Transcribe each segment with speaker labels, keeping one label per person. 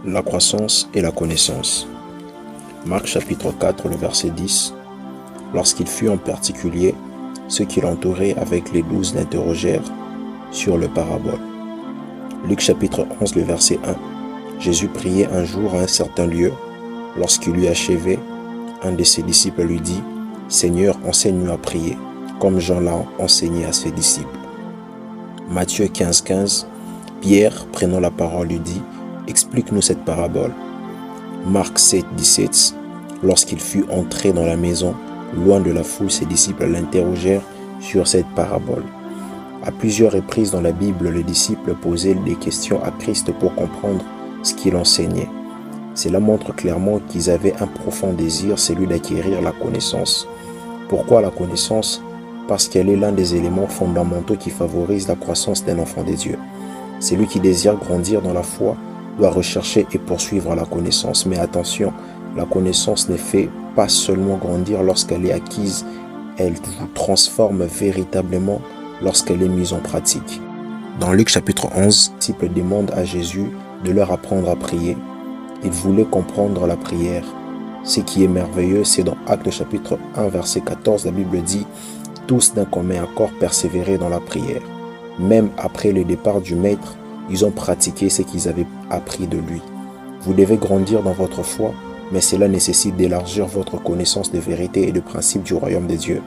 Speaker 1: La croissance et la connaissance. Marc chapitre 4, le verset 10. Lorsqu'il fut en particulier, ceux qui l'entouraient avec les 12 l'interrogèrent sur le parabole. Luc chapitre 11, le verset 1. Jésus priait un jour à un certain lieu. Lorsqu'il eut achevé, un de ses disciples lui dit : « Seigneur, enseigne-nous à prier, comme Jean l'a enseigné à ses disciples. » Matthieu 15, 15. Pierre, prenant la parole, lui dit : « Explique-nous cette parabole. » Marc 7, 17. Lorsqu'il fut entré dans la maison, loin de la foule, ses disciples l'interrogèrent sur cette parabole. À plusieurs reprises dans la Bible, les disciples posaient des questions à Christ pour comprendre ce qu'il enseignait. Cela montre clairement qu'ils avaient un profond désir, celui d'acquérir la connaissance. Pourquoi la connaissance ? Parce qu'elle est l'un des éléments fondamentaux qui favorisent la croissance d'un enfant des dieux. Celui qui désire grandir dans la foi doit rechercher et poursuivre la connaissance. Mais attention, la connaissance ne fait pas seulement grandir lorsqu'elle est acquise, elle vous transforme véritablement lorsqu'elle est mise en pratique. Dans Luc chapitre 11, les disciples demandent à Jésus de leur apprendre à prier. Ils voulaient comprendre la prière. Ce qui est merveilleux, c'est dans Actes chapitre 1, verset 14, la Bible dit « Tous d'un commun accord persévéraient dans la prière. » Même après le départ du Maître, ils ont pratiqué ce qu'ils avaient appris de lui. Vous devez grandir dans votre foi, mais cela nécessite d'élargir votre connaissance de vérité et de principes du royaume des dieux.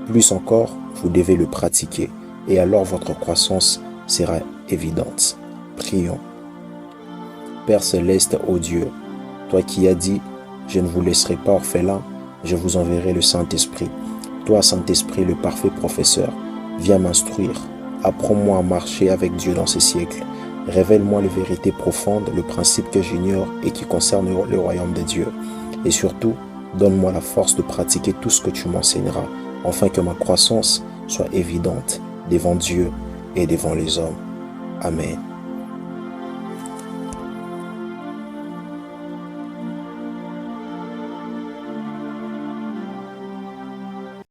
Speaker 1: Plus encore, vous devez le pratiquer, et alors votre croissance sera évidente. Prions. Père céleste, ô Dieu, toi qui as dit « Je ne vous laisserai pas orphelins, je vous enverrai le Saint-Esprit ». Toi, Saint-Esprit, le parfait professeur, viens m'instruire. Apprends-moi à marcher avec Dieu dans ce siècle. Révèle-moi les vérités profondes, le principe que j'ignore et qui concerne le royaume des dieux. Et surtout, donne-moi la force de pratiquer tout ce que tu m'enseigneras, afin que ma croissance soit évidente devant Dieu et devant les hommes. Amen.